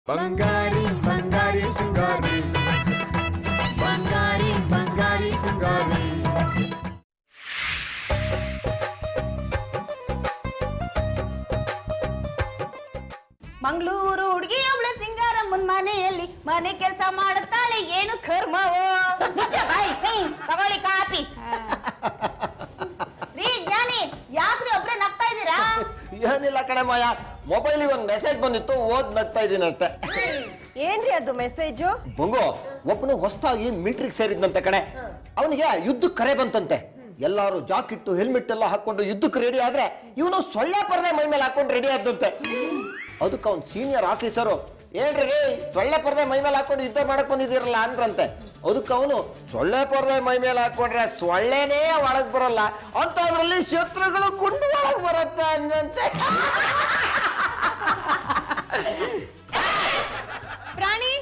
ಬಂಗಾರಿ ಬಂಗಾರಿ ಸಿಂಗಾರಿ ಬಂಗಾರಿ ಬಂಗಾರಿ ಸಿಂಗಾರಿ ಮಂಗಳೂರು ಹುಡುಗಿ ಅವಳ ಸಿಂಗಾರಮ್ಮನ ಮನೆಯಲ್ಲಿ ಮನೆ ಕೆಲಸ ಮಾಡುತ್ತಾಳೆ ಏನು ಕರ್ಮವೋ ತಗೊಳ್ಳಿ ಕಾಪಿ ರೀ ಜ್ಞಾನಿ ಯಾಕ್ರಿ ಒಬ್ರೆ ನಗ್ತಾ ಇದ್ದೀರಾ ಏನಿಲ್ಲ ಕಣೆ ಮಾಯ ಮೊಬೈಲಿಗೆ ಒಂದು ಮೆಸೇಜ್ ಬಂದಿತ್ತು ಓದ್ ನಗ್ತಾ ಇದ್ದೀನಿ ಅಷ್ಟೇ ಏನ್ರಿ ಅದು ಮೆಸೇಜು ಬಂಗು ಒಬ್ಬನು ಹೊಸದಾಗಿ ಮಿಲಿಟರಿಗೆ ಸೇರಿದ್ನಂತೆ ಕಣೆ ಅವನಿಗೆ ಯುದ್ಧಕ್ಕೆ ಕರೆ ಬಂತಂತೆ ಎಲ್ಲಾರು ಜಾಕೆಟ್ ಹೆಲ್ಮೆಟ್ ಎಲ್ಲ ಹಾಕೊಂಡು ಯುದ್ಧಕ್ಕೆ ರೆಡಿ ಆದ್ರೆ ಇವನು ಸೊಳ್ಳೆ ಪರದೆ ಮೈ ಮೇಲೆ ಹಾಕೊಂಡು ರೆಡಿ ಆದಂತೆ ಅದಕ್ಕೆ ಅವ್ನು ಸೀನಿಯರ್ ಆಫೀಸರು ಹೇಳ್ರಿ ಸೊಳ್ಳೆ ಪರದೆ ಮೈ ಮೇಲೆ ಹಾಕೊಂಡು ಯುದ್ಧ ಮಾಡಕ್ ಬಂದಿದ್ದೀರಲ್ಲ ಅಂದ್ರಂತೆ ಅದಕ್ಕೆ ಅವನು ಸೊಳ್ಳೆ ಪರದೆ ಮೈ ಮೇಲೆ ಹಾಕೊಂಡ್ರೆ ಸೊಳ್ಳೆನೇ ಒಳಗ್ ಬರಲ್ಲ ಅಂತ ಅದ್ರಲ್ಲಿ ಶತ್ರುಗಳು ಗುಂಡು ಒಳಗ್ ಬರುತ್ತೆ ಅಂದಂತೆ ಪ್ರಾಣಿ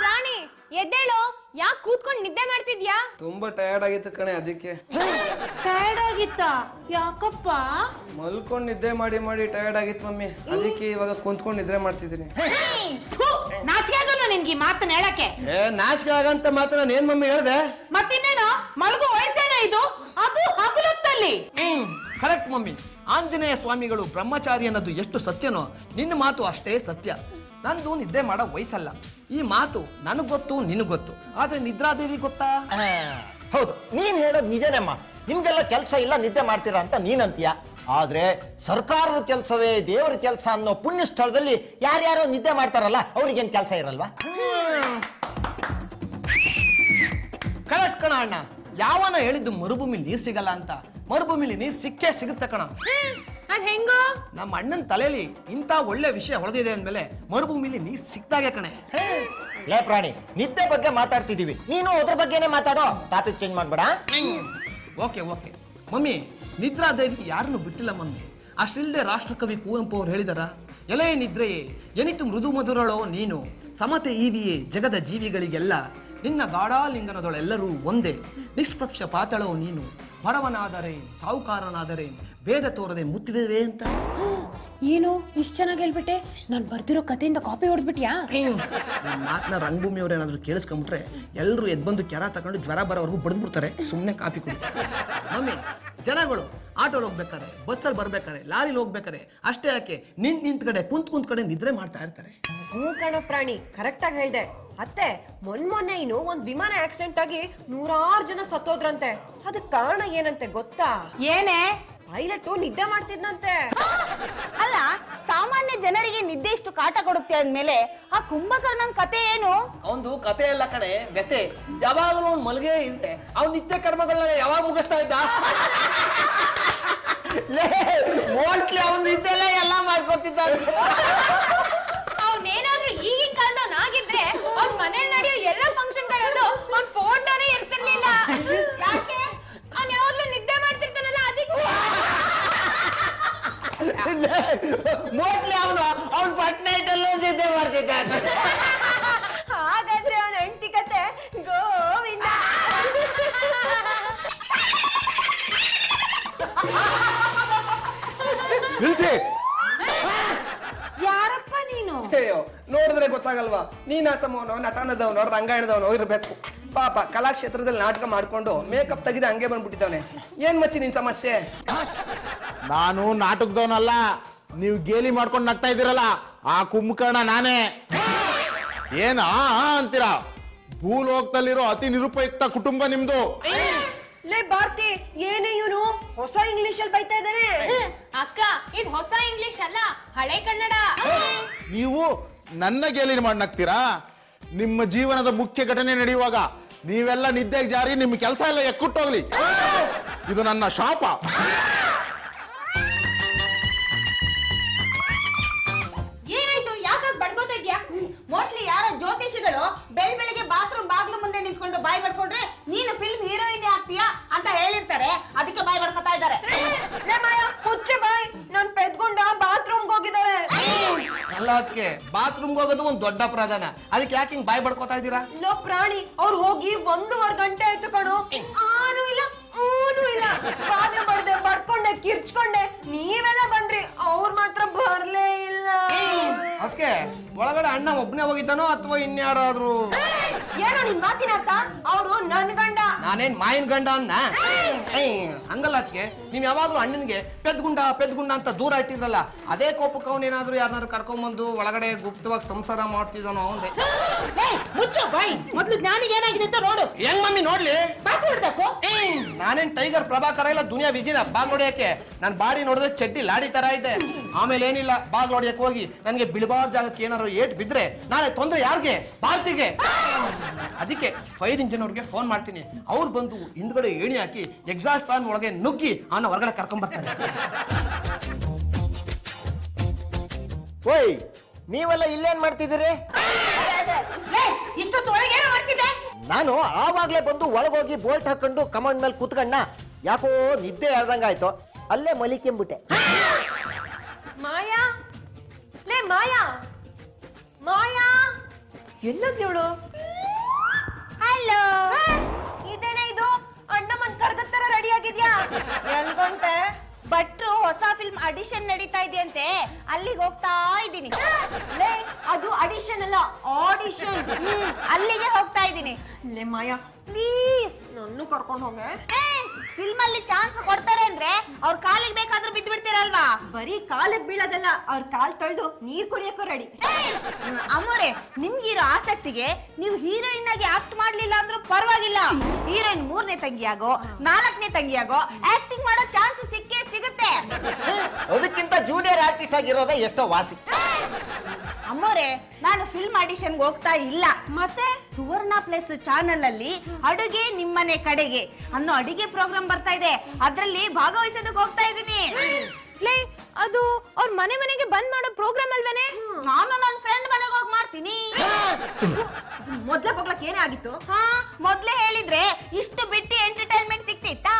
ಪ್ರಾಣಿ ಎದ್ದೇಳು ಯಾಕೆ ಕೂತ್ಕೊಂಡು ನಿದ್ದೆ ಮಾಡ್ತಿದ್ಯಾ ತುಂಬಾ ಟಯರ್ಡ್ ಆಗಿತ್ತು ಕಣೆ ಅದಕ್ಕೆ ಟಯರ್ಡ್ ಆಗಿತ್ತಾ ಯಾಕಪ್ಪ ಮಲ್ಕೊಂಡ್ ನಿದ್ದೆ ಮಾಡಿ ಮಾಡಿ ಟಯರ್ಡ್ ಆಗಿತ್ತು ಮಮ್ಮಿ ಅದಕ್ಕೆ ಇವಾಗ ಕುಂತ್ಕೊಂಡು ನಿದ್ರೆ ಮಾಡ್ತಿದ್ದೀನಿ ನಾಚಿಕೆ ಆಗಲ್ಲ ನಿನ್ಗೆ ಮಾತನ್ನ ಹೇಳಕ್ಕೆ ನಾಚಿಕೆ ಆಗಂತ ಮಾತ್ರ ನಾನು ಏನ್ ಮಮ್ಮಿ ಹೇಳ್ದೆ ಮತ್ತಿನ್ನೇನು ಮಲಗು ವಯಸ್ಸೇನ ಇದು ಅದು ಹಗಲೊತ್ತಲ್ಲಿ ಕರೆಕ್ಟ್ ಮಮ್ಮಿ ಆಂಜನೇಯ ಸ್ವಾಮಿಗಳು ಬ್ರಹ್ಮಚಾರಿ ಅನ್ನೋದು ಎಷ್ಟು ಸತ್ಯನೋ ನಿನ್ನ ಮಾತು ಅಷ್ಟೇ ಸತ್ಯ ನಂದು ನಿದ್ದೆ ಮಾಡೋ ವಯಸ್ಸಲ್ಲ ಈ ಮಾತು ನನಗ್ ಗೊತ್ತು ನಿನಗ್ ಗೊತ್ತು ಆದ್ರೆ ನಿದ್ರಾದೇವಿ ಗೊತ್ತಾ ಹೌದು ನೀನ್ ಹೇಳೋದು ನಿಜನೇಮ್ಮ ನಿಮ್ಗೆಲ್ಲ ಕೆಲಸ ಇಲ್ಲ ನಿದ್ದೆ ಮಾಡ್ತೀರಾ ಅಂತ ನೀನಂತೀಯ ಆದ್ರೆ ಸರ್ಕಾರದ ಕೆಲಸವೇ ದೇವರ ಕೆಲಸ ಅನ್ನೋ ಪುಣ್ಯ ಸ್ಥಳದಲ್ಲಿ ಯಾರ್ಯಾರೋ ನಿದ್ದೆ ಮಾಡ್ತಾರಲ್ಲ ಅವ್ರಿಗೇನ್ ಕೆಲಸ ಇರಲ್ವಾ ಕರೆಕ್ಟ್ ಕಣ ಅಣ್ಣ ಯಾವನ ಹೇಳಿದ್ದು ಮರುಭೂಮಿಲಿ ನೀರ್ ಸಿಗಲ್ಲ ಅಂತ ಮರುಭೂಮಿಲಿ ನೀರ್ ಸಿಕ್ಕೇ ಸಿಗುತ್ತೆ ಕಣ ಅದ್ ಹೆಂಗೋ ನಮ್ಮ ಅಣ್ಣನ ತಲೆಯಲ್ಲಿ ಇಂತ ಒಳ್ಳೆ ವಿಷಯ ಹೊಳೆದಿದೆ ಅಂದ್ಮೇಲೆ ಮರುಭೂಮಿಲಿ ನೀರ್ ಸಿಕ್ತಾಗೆ ಕಣೆ ಲೇ ಪ್ರಾಣಿ ನಿದ್ದೆ ಬಗ್ಗೆ ಮಾತಾಡ್ತಿದೀವಿ ನೀನು ಅದ್ರ ಬಗ್ಗೆನೇ ಮಾತಾಡೋ ಟಾಪಿಕ್ ಚೇಂಜ್ ಮಾಡ್ಬೇಡ ಓಕೆ ಓಕೆ ಮಮ್ಮಿ ನಿದ್ರಾದೇವಿ ಯಾರನ್ನು ಬಿಟ್ಟಿಲ್ಲ ಮಮ್ಮಿ ಅಷ್ಟಿಲ್ದೆ ರಾಷ್ಟ್ರಕವಿ ಕುವೆಂಪು ಅವ್ರು ಹೇಳಿದಾರ ಎಲೆ ನಿದ್ರೆಯೇ ಎನಿತು ಮೃದು ಮಧುರಳೋ ನೀನು ಸಮತೆ ಈವಿಯೇ ಜಗದ ಜೀವಿಗಳಿಗೆಲ್ಲ ನಿನ್ನ ಗಾಢಾಲಿಂಗನದೊಳೆಲ್ಲರೂ ಒಂದೇ ನಿಷ್ಪಕ್ಷ ಪಾತಳೋ ನೀನು ಬಡವನಾದರೆ ಸಾಹುಕಾರನಾದರೆ ಭೇದ ತೋರದೆ ಮುತ್ತಿಡುವೆ ಅಂತ ಏನು ಇಷ್ಟು ಚೆನ್ನಾಗಿ ಹೇಳ್ಬಿಟ್ಟೆ ನಾನು ಬರ್ದಿರೋ ಕಥೆಯಿಂದ ಕಾಪಿ ಹೊಡೆದ್ಬಿಟ್ಯಾ ಮಾತನ್ನ ರಂಗಭೂಮಿಯವ್ರು ಏನಾದ್ರು ಕೇಳಿಸ್ಕೊಂಡ್ಬಿಟ್ರೆ ಎಲ್ಲರೂ ಎದ್ಬಂದು ಕೆರ ತಗೊಂಡು ಜ್ವರ ಬರೋವರೆಗೂ ಬಡ್ದ್ಬಿಡ್ತಾರೆ ಸುಮ್ಮನೆ ಕಾಪಿ ಕುಡಿ ಮಮ್ಮಿ ಜನಗಳು ಆಟೋಲ್ ಹೋಗ್ಬೇಕಾರೆ ಬಸ್ಸಲ್ಲಿ ಬರ್ಬೇಕಾರೆ ಲಾರಿಲಿ ಹೋಗ್ಬೇಕಾರೆ ಅಷ್ಟೇ ಯಾಕೆ ನಿಂತ್ ಕಡೆ ಕುಂತ್ ಕಡೆ ನಿದ್ರೆ ಮಾಡ್ತಾ ಇರ್ತಾರೆ ಹೂ ಕಣ ಪ್ರಾಣಿ ಕರೆಕ್ಟ್ ಆಗಿ ಹೇಳ್ದೆ ಅತ್ತೆ ಮೊನ್ನೆ ಇನ್ನು ಒಂದ್ ವಿಮಾನ ಆಕ್ಸಿಡೆಂಟ್ ಆಗಿ 100 ಜನ ಸತ್ತೋದ್ರಂತೆ ಅದಕ್ ಕಾರಣ ಏನಂತೆ ಗೊತ್ತಾ ಏನೇ ಪೈಲಟ್ ನಿದ್ದೆ ಮಾಡ್ತಿದ್ನಂತೆ ಅಲ್ಲ ಸಾಮಾನ್ಯ ಜನರಿಗೆ ನಿದ್ದೆ ಇಷ್ಟು ಕಾಟ ಕೊಡುತ್ತೆ ಅಂದ್ಮೇಲೆ ಆ ಕುಂಭಕರ್ಣನ್ ಕತೆ ಏನು ಅವನು ಕತೆ ಎಲ್ಲ ಕಡೆ ವ್ಯತೆ ಯಾವಾಗಲೂ ಅವ್ನು ಮಲಗೇ ಇದೆ ಅವ್ನ ನಿತ್ಯ ಕರ್ಮಗಳನ್ನ ಯಾವಾಗ ಮುಗಿಸ್ತಾ ಇದ್ದ ಮೋಸ್ಟ್ಲಿ ಅವ್ನು ನಿದ್ದೆಲ್ಲ ಎಲ್ಲ ಮಾಡ್ಕೊತಿದ್ದ ಅವನೇನಾದ್ರೂ ಈಗಿನ ಕಾಲದವ್ನ ಆಗಿದ್ರೆ ಅವ್ನ ಮನೇಲಿ ನಡೆಯೋ ಎಲ್ಲ ಫಂಕ್ಷನ್ಗಳಲ್ಲೂ ಅವ್ನ ಫೋಟೋನೇ ಇರ್ತಿರ್ಲಿಲ್ಲ ಯಾಕೆ ಅವ್ನ್ ಯಾವಾಗ್ಲೂ ನಿದ್ದೆ ಮಾಡ್ತಿರ್ತಾನಲ್ಲ ಅದಕ್ಕೆ ಮೋಸ್ಟ್ಲಿ ಅವನು ಪಟ್ನೈಟ್ ಅಲ್ಲೂ ನಿದ್ದೆ ಮಾಡ್ತಿದ್ದ ಹಾಗಾದ್ರೆ ಅವನ ಹೆಂಡತಿ ಕತೆ ಗೋವಿಂದ ಯಾರಪ್ಪ ನೀನು ಅಯ್ಯೋ ನೋಡಿದ್ರೆ ಗೊತ್ತಾಗಲ್ವಾ ನೀನಾಸಮವನೋ ನಟನದವನೋ ರಂಗಾಯಣದವನೋ ಇರ್ಬೇಕು ಪಾಪ ಕಲಾಕ್ಷೇತ್ರದಲ್ಲಿ ನಾಟಕ ಮಾಡ್ಕೊಂಡು ಮೇಕಪ್ ತೆಗೆದು ಹಂಗೆ ಬಂದ್ಬಿಟ್ಟಿದ್ದಾನೆ ಏನ್ ಮಚ್ಚಿ ನಿನ್ ಸಮಸ್ಯೆ ನಾನು ನಾಟಕದವನಲ್ಲ ನೀವು ಗೇಲಿ ಮಾಡ್ಕೊಂಡು ನಗ್ತಾ ಇದ್ದೀರಲ್ಲ ಆ ಕುಂಭಕರ್ಣ ನಾನೇ ಏನ ಅಂತೀರಾ ಭೂಲೋಕದಲ್ಲಿರೋ ಅತಿ ನಿರುಪಯುಕ್ತ ಕುಟುಂಬ ನಿಮ್ದು ಲೇ ಭಾರತಿ ಏನೇ ಇವನು ಹೊಸ ಇಂಗ್ಲಿಷ್ ಅಲ್ಲಿ ಬೈತಾ ಇದ್ದಾನೆ ಅಕ್ಕ ಇದು ಹೊಸ ಇಂಗ್ಲಿಷ್ ಅಲ್ಲ ಹಳೆ ಕನ್ನಡ ನೀವು ನನ್ನ ಗೇಲಿ ಮಾಡಿ ನಗ್ತೀರಾ ನಿಮ್ಮ ಜೀವನದ ಮುಖ್ಯ ಘಟನೆ ನಡೆಯುವಾಗ ನೀವೆಲ್ಲ ನಿದ್ದೆಗೆ ಜಾರಿ ನಿಮ್ಮ ಕೆಲಸ ಎಲ್ಲ ಎಕ್ಕುಟ್ಟೋಗ್ಲಿ ಇದು ನನ್ನ ಶಾಪ ಏನಾಯ್ತು ಯಾಕಾಗ ಬಡ್ಕೋತಾ ಇದ್ಯಾ ಮೋಸ್ಟ್ಲಿ ಯಾರೋ ಜ್ಯೋತಿಷಿಗಳು ಬೆಳಿಗ್ಗೆ ಬಾತ್ರೂಮ್ ಬಾಗ್ಲು ಮುಂದೆ ನಿಂತ್ಕೊಂಡು ಬಾಯ್ ಬಡ್ಕೊಂಡ್ರೆ ನೀನು ಫಿಲ್ಮ್ ಹೀರೋಯಿನ್ ಆಗ್ತೀಯಾ ಅಂತ ಹೇಳಿರ್ತಾರೆ ಅದಕ್ಕೆ ಬಾಯ್ ಬಡ್ಕೊತಾ ಇದ್ದಾರೆ ಹುಚ್ಚೆ ಬಾಯ್ ನಾನ್ ಪೆದ್ಕೊಂಡ ಬಾತ್ರೂಮ್ ಹೋಗಿದ್ದಾರೆ ಅಲ್ಲ ಅದಕ್ಕೆ ಬಾತ್ರೂಮ್ಗೆ ಹೋಗೋದು ಒಂದು ದೊಡ್ಡ ಅಪರಾಧನ ಅದಕ್ಕೆ ಯಾಕೆ ಹಿಂಗ್ ಬಾಯ್ ಬಡ್ಕೋತಾ ಇದ್ದೀರಾ ಲೋ ಪ್ರಾಣಿ ಅವ್ರು ಹೋಗಿ 1.5 ಗಂಟೆ ಆಯ್ತು ಕಣೋ ಆನು ಇಲ್ಲ ಊನು ಇಲ್ಲ ಬಾತ್ರೂಮ್ ಬಡ್ದೆ ಬಡ್ಕೊಂಡೆ ಕಿರ್ಚ್ಕೊಂಡೆ ನೀವೆಲ್ಲ ಬಂದ್ರಿ ಅವ್ರು ಮಾತ್ರ ಬರ್ಲೇ ಇಲ್ಲ ಅದಕ್ಕೆ ಒಳಗಡೆ ಅಣ್ಣ ಒಬ್ನೇ ಹೋಗಿದ್ದಾನೋ ಅಥವಾ ಇನ್ಯಾರಾದ್ರೂ? ಏನೋ ನಿನ್ ಮಾತಿನ ಅರ್ಥ? ಅವ್ರು ನನ್ ಗಂಡ. ನಾನೇನ್ ಮಾಯಿನ ಗಂಡ ಅನ್ನ? ಹಂಗಲ್ಲ ಅದಕ್ಕೆ ನೀವ್ ಯಾವಾಗ್ಲೂ ಅಣ್ಣನ್ಗೆ ಪೆದ್ಗುಂಡ ಅಂತ ದೂರ ಇಟ್ಟಿದ್ರಲ್ಲ, ಅದೇ ಕೋಪಕ್ಕೆ ಅವನೇನಾದ್ರೂ ಯಾರನ್ನಾರು ಕರ್ಕೊಂಬಂದು ಒಳಗಡೆ ಗುಪ್ತವಾಗಿ ಸಂಸಾರ ಮಾಡ್ತಿದ್ದಾನೋ ಅಂದೆ. ಮುಚ್ಚೋ ಬಾಯ್, ಮೊದ್ಲು ಜ್ಞಾನಿಗೆ ಏನಾಗಿದೆ ಅಂತ ನೋಡು. ಹೆಂಗ್ ಮಮ್ಮಿ ನೋಡ್ಲಿ? ಬಾತ್ ಹೊಡ್ದಕ್ಕೋ? ನಾನೇನ್ ಟೈಗರ್ ಪ್ರಭಾಕರ ಇಲ್ಲ ದುನಿಯಾ ವಿಜಿನ ಬಾಗ್ ನೋಡಿಯಕ್ಕೆ. ನನ್ ಬಾಡಿ ನೋಡಿದ್ರೆ ಚಡ್ಡಿ ಲಾಡಿ ತರ ಇದೆ. ಆಮೇಲೆ ಏನಿಲ್ಲ, ಬಾಗ್ ನೋಡಿಯಕ್ಕೆ ಹೋಗಿ ನನ್ಗೆ ಬಿಳಬಾರ್ ಜಾಗಕ್ಕೆ ಏನಾರು ಏಟ್ ಬಿದ್ರೆ ನಾಳೆ ತೊಂದ್ರೆ ಯಾರಿಗೆ? ಭಾರತಿಗೆ. ಅದಕ್ಕೆ ಫೈರ್ ಇಂಜಿನ್ ಅವ್ರಿಗೆ ಫೋನ್ ಮಾಡ್ತೀನಿ. ಅವ್ರು ಬಂದು ಹಿಂದ್ಗಡೆ ಏಣಿ ಹಾಕಿ ಎಕ್ಸಾಸ್ಟ್ ಫ್ಯಾನ್ ಒಳಗೆ ನುಗ್ಗಿ ಅವನ ಹೊರಗಡೆ ಕರ್ಕೊಂಡ್ ಬರ್ತಾರೆ. ಓಯ್, ನೀವೆಲ್ಲ ಇಲ್ಲೇನ್ ಮಾಡ್ತಿದ್ದೀರಿ? ಇಷ್ಟೊತ್ತು ಒಳಗೆ ಏನೋ ಮಾಡ್ತಿದ್ದೆ? ನಾನು ಆವಾಗ್ಲೇ ಬಂದು ಒಳಗೋಗಿ ಬೋಲ್ಟ್ ಹಾಕೊಂಡು ಕಮಾಂಡ್ ಮೇಲೆ ಕೂತ್ಕಣ್ಣ, ಯಾಕೋ ನಿದ್ದೆ ಹೇಳ್ದಂಗಾಯ್ತು, ಅಲ್ಲೇ ಮಲಿಕೆಂಬಿಟ್ಟೆ. ಮಾಯಾ, ಲೇ ಮಾಯಾ, ಮಾಯಾ ಎಲ್ಲೋದ್ಯವಳು? ಹಲೋ, ಇದೇನೇ ಇದು? ಅಣ್ಣ ಮನ್ ಕರ್ಗತ್ತರ ರೆಡಿ ಆಗಿದ್ಯಾ? ಎಲ್ಗೊಂಟೆ? ಭಟ್ರು ಹೊಸ ಫಿಲ್ಮ್ ಆಡಿಷನ್ ನಡೀತಾ ಇದೆಯಂತೆ, ಅಲ್ಲಿಗೆ ಹೋಗ್ತಾ ಇದ್ದೀನಿ. ಲೇ, ಅದು ಆಡಿಷನ್ ಅಲ್ಲ, ಆಡಿಷನ್. ಅಲ್ಲಿಗೆ ಹೋಗ್ತಾ ಇದ್ದೀನಿ. ಲೇ ಮಾಯಾ, ಪ್ಲೀಸ್ ನನ್ನೂ ಕರ್ಕೊಂಡು ಹೋಗೆ. ಫಿಲ್ಮ್ ಅಲ್ಲಿ ಚಾನ್ಸ್ ಕೊಡ್ತಾರೆ ಅಂದ್ರೆ ಅವ್ರ ಕಾಲಿಗೆ ಬೇಕಾದ್ರೂ ಬಿದ್ದು ಬಿಡ್ತೀರಲ್ವಾ? ಬರೀ ಕಾಲಿಗೆ ಬೀಳೋದಲ್ಲ, ಅವ್ರ ಕಾಲ್ ತೊಳೆದು ನೀರ್ ಕುಡಿಯಕ್ಕೂ ರೆಡಿ. ಅಮ್ಮೋರೆ, ನಿಮ್ಗಿರೋ ಆಸಕ್ತಿಗೆ ನೀವು ಹೀರೋಯಿನ್ ಆಗಿ ಆಕ್ಟ್ ಮಾಡ್ಲಿಲ್ಲ ಅಂದ್ರೂ ಪರವಾಗಿಲ್ಲ. ಹೀರೋಯಿನ್ 3ನೇ ತಂಗಿಯಾಗೋ 4ನೇ ತಂಗಿಯಾಗೋ ಆಕ್ಟಿಂಗ್ ಮಾಡೋ ಚಾನ್ಸ್ ಸಿಕ್ಕೇ ಸಿಗುತ್ತೆ. ಅದಕ್ಕಿಂತ ಜೂನಿಯರ್ ಆರ್ಟಿಸ್ಟ್ ಆಗಿರೋದೇ ಎಷ್ಟೋ ವಾಸಿ. ಅಮ್ಮೋರೆ, ನಾನು ಫಿಲ್ಮ್ ಆಡಿಷನ್ಗೆ ಹೋಗ್ತಾ ಇಲ್ಲ. ಮತ್ತೆ ಸುವರ್ಣ ಪ್ಲಸ್ ಚಾನೆಲ್ ಅಲ್ಲಿ ಅಡುಗೆ ನಿಮ್ಮನೆ ಕಡೆಗೆ ಅನ್ನೋ ಅಡಿಗೆ ಪ್ರೋಗ್ರಾಮ್ ಬರ್ತಾ ಇದೆ, ಅದ್ರಲ್ಲಿ ಭಾಗವಹಿಸೋದಕ್ಕೆ ಹೋಗ್ತಾ ಇದ್ದೀನಿ. ಲೇ, ಅದು ಅವ್ರ ಮನೆಗೆ ಬಂದ್ ಮಾಡೋ ಪ್ರೋಗ್ರಾಮ್ ಅಲ್ವೇನೆ? ನಾನು ನನ್ನ ಫ್ರೆಂಡ್ ಮನೆಗೆ ಹೋಗಿ ಮಾಡ್ತೀನಿ. ಮೊದ್ಲ ಹೋಗ್ಲಕ್ ಏನೇ ಆಗಿತ್ತು? ಹಾ, ಮೊದ್ಲೇ ಹೇಳಿದ್ರೆ ಇಷ್ಟು ಬಿಟ್ಟು ಎಂಟರ್ಟೈನ್ಮೆಂಟ್ ಸಿಕ್ತಿತ್ತಾ?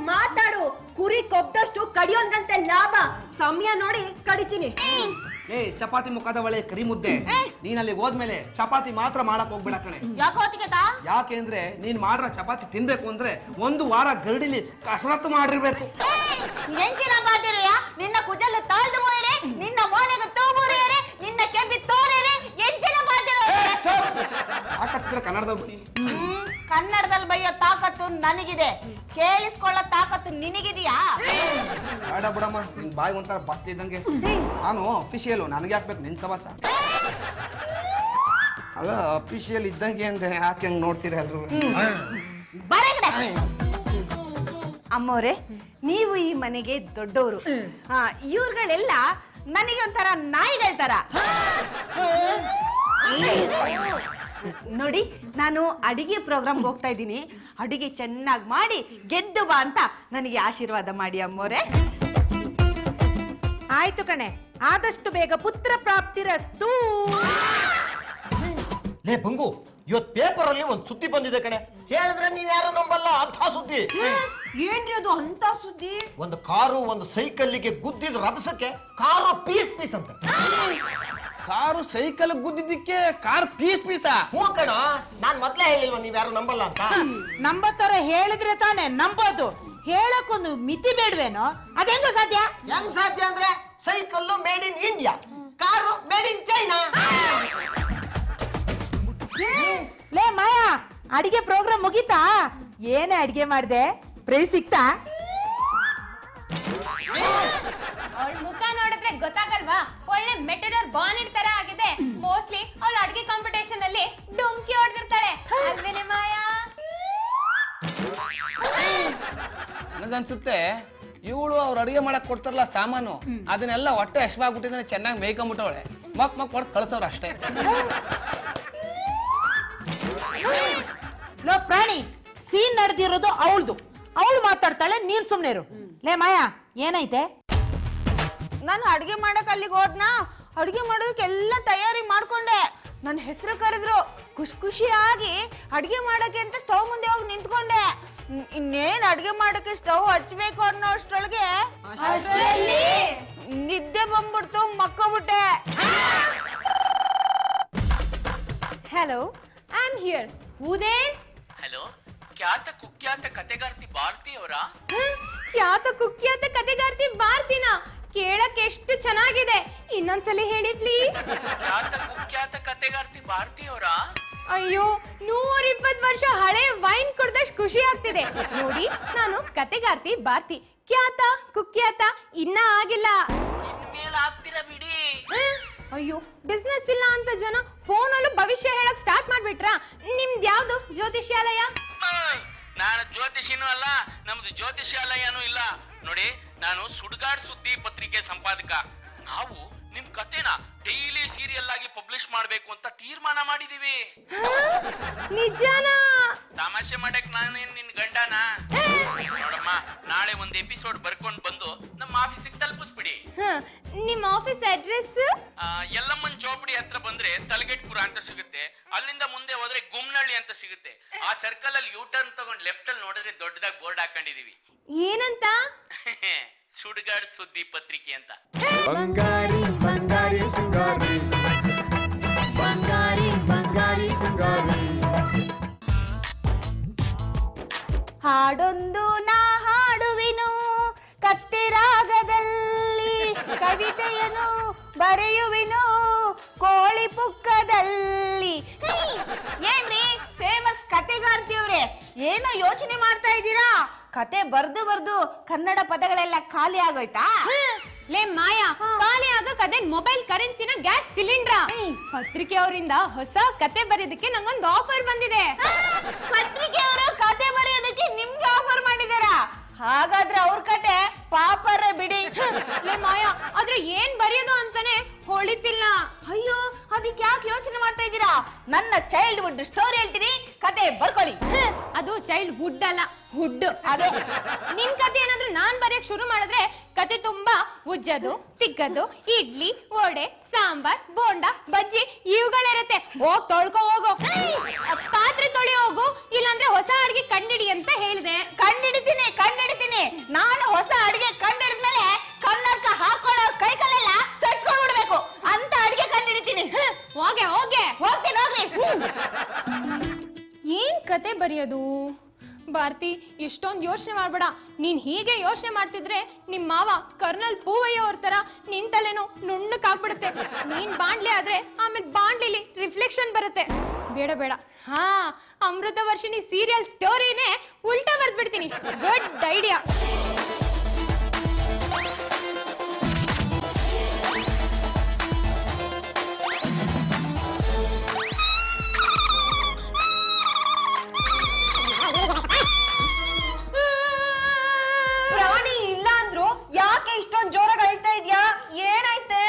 ಮಾತಾಡು. ಕುರಿ ಕೊಬ್ಬದಷ್ಟು ಕಡಿಯೋಂದಂತೆ ಲಾಭ. ಸಮಯ ನೋಡಿ ಕಡಿತೀನಿ. ಚಪಾತಿ ಮುಖದ ಒಳ್ಳೆ ಕರಿ ಮುದ್ದೆ. ನೀನ್ ಅಲ್ಲಿ ಹೋದ್ಮೇಲೆ ಚಪಾತಿ ಮಾತ್ರ ಮಾಡಕ್ ಹೋಗ್ಬೇಡ ಕಣೆ. ಯಾಕೆ ಅಂದ್ರೆ ನೀನ್ ಮಾಡ್ರ ಚಪಾತಿ ತಿನ್ಬೇಕು ಅಂದ್ರೆ 1 ವಾರ ಗರಡಿಲಿ ಕಸರತ್ತು ಮಾಡಿರ್ಬೇಕು. ಎಂಚಿನ ಬಾದಿರಯ್ಯ, ನಿನ್ನ ಕುಜಲು ತಾಳ್ದು ಹೋಯ್ರೆ, ನಿನ್ನ ಮೋನೆಗೆ ತೋಬೂರೇರೆ, ನಿನ್ನ ಕೆಂಪಿ ತೋರೇರೆ, ಎಂಚಿನ ಬಾದಿರ ಕನ್ನಡದ ಬನ್ನಿ. ಕನ್ನಡದಲ್ಲಿ ಬೈಯೋ ತಾಕತ್ತು ನನಗಿದೆ, ಕೇಳಿಸ್ಕೊಳ್ಳೋ ತಾಕತ್ತು ನಿನಗಿದೆಯಾ? ಬೇಡ ಬಿಡಮ್ಮ, ನಿನ್ ಬಾಯಿ ಒಂಥರ ಬತ್ತಿದ್ದಂಗೆ. ನಾನು ಅಫಿಷಿಯಲ್, ನನಗೆ ಹಾಕ್ಬೇಕು ನಿನ್ ಸವಾಸ. ಅಲ್ಲ, ಅಫಿಷಿಯಲ್ ಇದ್ದಂಗೆ ಅಂದೆ, ಯಾಕೆ ಹಂಗ್ ನೋಡ್ತೀರ ಎಲ್ರು? ಅಮ್ಮೋರೆ, ನೀವು ಈ ಮನೆಗೆ ದೊಡ್ಡವರು. ಇವ್ರುಗಳೆಲ್ಲ ನನಗೆ ಒಂಥರ ನಾಯಿಗಳ ತರ. ನೋಡಿ, ನಾನು ಅಡಿಗೆ ಪ್ರೋಗ್ರಾಮ್ಗೆ ಹೋಗ್ತಾ ಇದ್ದೀನಿ. ಅಡಿಗೆ ಚೆನ್ನಾಗಿ ಮಾಡಿ ಗೆದ್ದು ಬಾ ಅಂತ ನನಗೆ ಆಶೀರ್ವಾದ ಮಾಡಿ ಅಮ್ಮೋರೆ. ಆಯ್ತು ಕಣೆ, ಆದಷ್ಟು ಬೇಗ ಪುತ್ರ ಪ್ರಾಪ್ತಿರಸ್ತು. ಲೇ ಬಂಗು, ಇವತ್ ಪೇಪರ್ ಅಲ್ಲಿ ಒಂದ್ ಸುದ್ದಿ ಬಂದಿದೆ ಕಣೆ, ಹೇಳಿದ್ರೆ ನೀವ್ ಯಾರು ನಂಬಲ್ಲ ಅಂತ ಸುದ್ದಿ. ಏನ್ರಿ ಅದು ಅಂತ ಸುದ್ದಿ? ಒಂದು ಕಾರು ಒಂದು ಸೈಕಲ್ಗೆ ಗುದ್ದಿದ ರಭಸಕ್ಕೆ ಕಾರು ಪೀಸ್ ಪೀಸ್ ಅಂತ. ಕಾರು ಸೈಕಲ್ ಗುದ್ದಿದ್ದಕ್ಕೆ ಕಾರ್ ಪೀಸಾ? ಹ್ಞೂ ಕಣ, ನಾನ್ ಮೊದ್ಲೇ ಹೇಳಿಲ್ವ ನೀವ್ ಯಾರು ನಂಬಲ್ಲ ಅಂತ. ನಂಬತ್ತರ ಹೇಳಿದ್ರೆ ತಾನೆ ನಂಬೋದು. ಹೇಳಕ್ಕೊಂದು ಮಿತಿ ಬೇಡ್ವೇನೋ? ಅದೆಂಗ ಸಾಧ್ಯ? ಹೆಂಗ್ ಸಾಧ್ಯ ಅಂದ್ರೆ, cycle made in India, car made in China. ಲೇ ಮಾಯಾ, ಅಡಿಗೆ ಪ್ರೋಗ್ರಾಮ್ ಮುಗೀತಾ? ಏನೇ ಅಡಿಗೆ ಮಾಡ್ದೆ? ಪ್ರೈಸ್ ಸಿಕ್ತಾ? ಅವಳ ಮುಖ ನೋಡಿದ್ರೆ ಗೊತ್ತಾಗಲ್ವಾ? ಒಳ್ಳೆ ಮೆಟೀರಿಯಲ್ ಬಾನೆಟ್ ತರ ಆಗಿದೆ. ಮೋಸ್ಟ್ಲಿ ಅವಳ ಅಡಿಗೆ ಕಾಂಪಿಟೇಷನ್ ಅಲ್ಲಿ ಡುಮ್ಕಿ ಹೊಡೆದಿರ್ತಾಳೆ ಅಲ್ವೇನೆ ಮಾಯಾ? ನನಗನ್ಸುತ್ತೆ ಇವಳು ಅವ್ರ ಅಡಿಗೆ ಮಾಡಕ್ ಕೊಡ್ತಾರಲ್ಲ ಸಾಮಾನು, ಅದನ್ನೆಲ್ಲ ಹೊಟ್ಟೆ ಹಶ್ವಾಗ್ಬಿಟ್ಟಿದ್ರೆ ಚೆನ್ನಾಗಿ ಮೇಯ್ಕೊಂಬಿಟ್ಟವಳೆ. ಮಕ್ ಹೊಡೆದು ಕಳ್ಸವ್ರ ಅಷ್ಟೇ. ಲೋ ಪ್ರಾಣಿ, ಸೀನ್ ನಡೆದಿರೋದು ಅವಳ್ದು, ಅವಳು ಮಾತಾಡ್ತಾಳೆ, ನೀನ್ ಸುಮ್ನೆ ಇರು. ಲೇ ಮಾಯಾ, ಏನೈತೆ? ನಾನು ಅಡ್ಗೆ ಮಾಡಕ್ ಅಲ್ಲಿಗೆ ಹೋದ್ನಾ, ಅಡ್ಗೆ ಮಾಡೋದಕ್ಕೆ ಎಲ್ಲ ತಯಾರಿ ಮಾಡ್ಕೊಂಡೆ. ನನ್ನ ಹೆಸರು ಕರೆದ್ರು, ಖುಷಿಯಾಗಿ ಅಡ್ಗೆ ಮಾಡಕ್ಕೆ ಅಂತ ಸ್ಟವ್ ಮುಂದೆ ಹೋಗಿ ನಿಂತ್ಕೊಂಡೆ. ಇನ್ನೇನ್ ಅಡ್ಗೆ ಮಾಡಕ್ಕೆ ಸ್ಟವ್ ಹಚ್ಬೇಕು ಅನ್ನೋ ಅಷ್ಟ್ರೊಳಗೆ ನಿದ್ದೆ ಬಂದ್ಬಿಡ್ತು, ಮಕ್ಕೋಬಿಟ್ಟೆ. Hello, I am here. Who there? Hello, ಖ್ಯಾತ ಕುಖ್ಯಾತ ಕತೆಗಾರ್ತಿ ಭಾರತಿ ಅವರಾ? ಖ್ಯಾತ ಕುಖ್ಯಾತ ಕತೆಗಾರ್ತಿ ಭಾರತಿನ? ಕೇಳಕ್ಕೆ ಎಷ್ಟು ಚೆನ್ನಾಗಿದೆ. ಇನ್ನೊಂದ್ಸಲಿ ಹೇಳಿ ಪ್ಲೀಸ್. ಖ್ಯಾತ ಕುಖ್ಯಾತ ಕತೆಗಾರ್ತಿ ಭಾರತಿ ಅವರ? ಅಯ್ಯೋ 120 ವರ್ಷ ಹಳೆ ವೈನ್ ಕುಡ್ದಷ್ಟು ಖುಷಿ ಆಗ್ತಿದೆ. ನೋಡಿ, ನಾನು ಕತೆಗಾರ್ತಿ ಭಾರತಿ. ಖ್ಯಾತ ಕುಖ್ಯಾತ ಇನ್ನ ಆಗಿಲ್ಲ. ಇನ್ಮೇಲೆ ಆಗ್ತೀರಾ ಬಿಡಿ. ಅಯ್ಯೋ, ಬಿಸ್ನೆಸ್ ಇಲ್ಲ ಅಂತ ಜನ ಫೋನಲ್ಲೂ ಭವಿಷ್ಯ ಹೇಳಕ್ ಸ್ಟಾರ್ಟ್ ಮಾಡ್ಬಿಟ್ರಾ? ನಿಮ್ದು ಯಾವ್ದು ಜ್ಯೋತಿಷ್ಯಾಲಯ? ನಾನು ಜ್ಯೋತಿಷಿನೂ ಅಲ್ಲ, ನಮ್ದು ಜ್ಯೋತಿಷ್ಯಾಲಯನೂ ಇಲ್ಲ. ನೋಡಿ, ನಾನು ಸುಡ್ಗಾಡ್ ಸುದ್ದಿ ಪತ್ರಿಕೆ ಸಂಪಾದಕ. ನಾವು ನಿಮ್ ಕತೆನ ಡೈಲಿ ಸೀರಿಯಲ್ ಆಗಿ ಪಬ್ಲಿಷ್ ಮಾಡ್ಬೇಕು ಅಂತ ತೀರ್ಮಾನ ಮಾಡಿದೀವಿ. ನಿಜನಾ? ತಮಾಷೆ ಮಾಡಕ್ ನಾನೇನ್ ನಿನ್ ಗಂಡನಾ? ನೋಡಮ್ಮ, ನಾಳೆ ಒಂದ್ ಎಪಿಸೋಡ್ ಬರ್ಕೊಂಡ್ ಬಂದು ನಮ್ಮ ಆಫೀಸಿಗೆ ತಲುಪಿಸ್ಬಿಡಿ. ನಿಮ್ ಆಫೀಸ್ ಅಡ್ರೆಸ್? ಯಲ್ಲಮ್ಮನ್ ಚೌಪಡಿ ಹತ್ರ ಬಂದ್ರೆ ತಲಗೆಟ್ಪುರ ಅಂತ ಸಿಗುತ್ತೆ. ಅಲ್ಲಿಂದ ಮುಂದೆ ಹೋದ್ರೆ ಗುಮ್ನಳ್ಳಿ ಅಂತ ಸಿಗುತ್ತೆ. ಆ ಸರ್ಕಲ್ ಅಲ್ಲಿ ಯೂ ಟರ್ನ್ ತಗೊಂಡ್ ಲೆಫ್ಟ್ ಅಲ್ಲಿ ನೋಡಿದ್ರೆ ದೊಡ್ಡದಾಗಿ ಬೋರ್ಡ್ ಹಾಕೊಂಡಿದೀವಿ. ಏನಂತ? ಸುಡ್ಗಾಡ್ ಸುದ್ದಿ ಪತ್ರಿಕೆ ಅಂತ. ಬಂಗಾರಿ ಬಂಗಾರಿ ಸಿಂಗಾರಿ, ಬಂಗಾರಿ ಬಂಗಾರಿ ಸಿಂಗಾರಿ. ಹಾಡೊಂದು ನಾ ಹಾಡುವೆನು ಕತ್ತಿರಾಗದಲ್ಲಿ, ಕವಿತೆಯನ್ನು ಬರೆಯುವೆನು ಕೋಳಿ ಪುಕ್ಕದಲ್ಲಿ. ಏನ್ರಿ ಫೇಮಸ್ ಕತೆಗಾರ್ತಿಯವ್ರೆ, ಏನೋ ಯೋಚನೆ ಮಾಡ್ತಾ ಇದ್ದೀರಾ? ಕತೆ ಬರ್ದು ಬರ್ದು ಕನ್ನಡ ಪದಗಳೆಲ್ಲ ಖಾಲಿ ಆಗೋಯ್ತಾ? ಲೇ ಮಾಯಾ, ಖಾಲಿ ಆಗಕ್ ಅದೇ ಮೊಬೈಲ್ ಕರೆನ್ಸಿನ ಗ್ಯಾಸ್ ಸಿಲಿಂಡ್ರ. ಪತ್ರಿಕೆ ಅವರಿಂದ ಹೊಸ ಕತೆ ಬರೆಯೋದಕ್ಕೆ ನಂಗೊಂದು ಆಫರ್ ಬಂದಿದೆ. ಪತ್ರಿಕೆ ಅವರು ಕತೆ ಬರೆಯೋದಕ್ಕೆ ನಿಮ್ಗೆ ಆಫರ್ ಮಾಡಿದಾರಾ? ಹಾಗಾದ್ರೆ ಅವ್ರ ಕತೆ ಪಾಪರ ಬಿಡಿ. ಲೇ ಮಾಯಾ, ಆದ್ರೆ ಏನ್ ಬರೆಯೋದು ಅಂತಾನೆ ಹೊಳಿತಿಲ್ಲ. ಅಯ್ಯೋ, ಅದಕ್ಕೆ ಯಾಕೆ ಯೋಚನೆ ಮಾಡ್ತಾ ಇದ್ದೀರಾ? ನನ್ನ ಚೈಲ್ಡ್ಹುಡ್ ಸ್ಟೋರಿ ಹೇಳ್ತೀನಿ, ಕತೆ ಬರ್ಕೊಳ್ಳಿ. ಅದು ಚೈಲ್ಡ್ ಹುಡ್ ಅಲ್ಲ, ಹುಡ್. ಅದೇ ನಿನ್ ಕತೆ ಏನಾದ್ರೂ ನಾನ್ ಬರೆಯಕ್ ಶುರು ಮಾಡಿದ್ರೆ ಕತೆ ತುಂಬಾ ಉಜ್ಜದು, ತಿಕ್ಕದು, ಇಡ್ಲಿ, ವಡೆ, ಸಾಂಬಾರ್, ಬೋಂಡ, ಬಜ್ಜಿ ಇವುಗಳಿರತ್ತೆ. ಹೋಗ್ ತೊಳ್ಕೊ ಹೋಗು. ಪಾತ್ರೆ ತೊಳಿ ಹೋಗು, ಇಲ್ಲಾಂದ್ರೆ ಹೊಸ ಅಡ್ಗೆ ಕಂಡಿಡಿ ಅಂತ ಹೇಳಿದೆ. ಕಂಡಿಡಿತೀನಿ. ನಾನು ಹೊಸ ಅಡಿಗೆ ಕಂಡಿಡಿದ್ಮೇಲೆ ಕನ್ನಡಕ ಹಾಕೊಳ್ಳೋ ಕೈಕಲೆಲ್ಲ ಸೆಟ್ಕೊಂಡ್ಬಿಡ್ಬೇಕು ಅಂತ ಅಡಿಗೆ ಕಂಡಿಡಿತೀನಿ. ಹೋಗ್ತೀನಿ. ಏನ್ ಕತೆ ಬರೆಯೋದು? ಭಾರತಿ, ಇಷ್ಟೊಂದು ಯೋಚನೆ ಮಾಡ್ಬೇಡ. ನೀನ್ ಹೀಗೆ ಯೋಚನೆ ಮಾಡ್ತಿದ್ರೆ ನಿಮ್ ಮಾವ ಕರ್ನಲ್ ಪೂವಯ್ಯ ಅವ್ರ ತರ ನಿನ್ ತಲೆನೋ ನುಣ್ಣಕ್ಕಾಗ್ಬಿಡುತ್ತೆ. ನೀನ್ ಬಾಂಡ್ಲಿ ಆದ್ರೆ ಆಮೇಲೆ ಬಾಂಡ್ಲಿಲಿ ರಿಫ್ಲೆಕ್ಷನ್ ಬರುತ್ತೆ. ಬೇಡ ಬೇಡ. ಹಾ, ಅಮೃತ ವರ್ಷಿಣಿ ಸೀರಿಯಲ್ ಸ್ಟೋರಿನೇ ಉಲ್ಟಾ ಬರ್ದ್ಬಿಡ್ತೀನಿ. Good idea. ಪ್ರಾಣಿ ಇಲ್ಲ ಅಂದ್ರು ಯಾಕೆ ಇಷ್ಟೊಂದು ಜೋರಾಗಿ ಅಳ್ತಾ ಇದ್ಯಾ? ಏನಾಯ್ತೆ?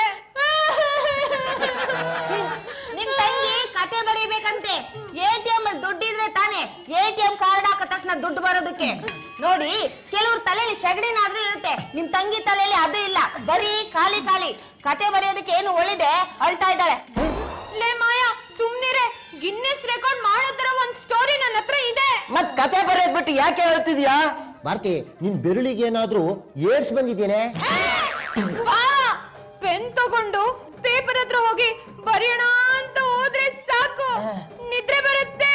ನಿಮ್ ತಂಗಿ ಕತೆ ಬರೀಬೇಕಂತೆ. ATM ಅಲ್ಲಿ ದುಡ್ಡಿದ್ರೆ ತಾನೇ ATM ಕಾರ್ಡ್ ಹಾಕ ತಕ್ಷಣ ದುಡ್ಡು ಬರೋದಕ್ಕೆ. ನೋಡಿ, ಕೆಲವ್ರ ತಲೆಯಲ್ಲಿ ಶಗಡಿನಾದ್ರೂ ಇರುತ್ತೆ, ನಿಮ್ ತಂಗಿ ತಲೆಯಲ್ಲಿ ಅದು ಇಲ್ಲ, ಬರೀ ಖಾಲಿ. ಕತೆ ಬರೆಯೋದಕ್ಕೆ ಏನು ಒಳ್ಳಿದೆ, ಅಳ್ತಾ ಇದ್ದಾಳೆ. ಲೇ ಮಾಯಾ, ಸುಮ್ನಿರೆ. ಗಿನ್ನೆಸ್ ರೆಕಾರ್ಡ್ ಮಾಡೋ ತರ ಒಂದ್ ಸ್ಟೋರಿ ನನ್ನ ಹತ್ರ ಇದೆ. ಮತ್ ಕತೆ ಬರೆಯೋದ್ ಬಿಟ್ಟು ಯಾಕೆ ಹೇಳ್ತಿದ್ಯಾ? ಭಾರತಿ, ನಿನ್ ಬೆರಳಿಗೆ ಏನಾದ್ರೂ ಏಡ್ಸ್ ಬಂದಿದ್ದೇನೆ? ಪೆನ್ ತಗೊಂಡು ಪೇಪರ್ ಹತ್ರ ಹೋಗಿ ಬರೆಯೋಣ ಅಂತ ಹೋದ್ರೆ ಸಾಕು, ನಿದ್ರೆ ಬರುತ್ತೆ.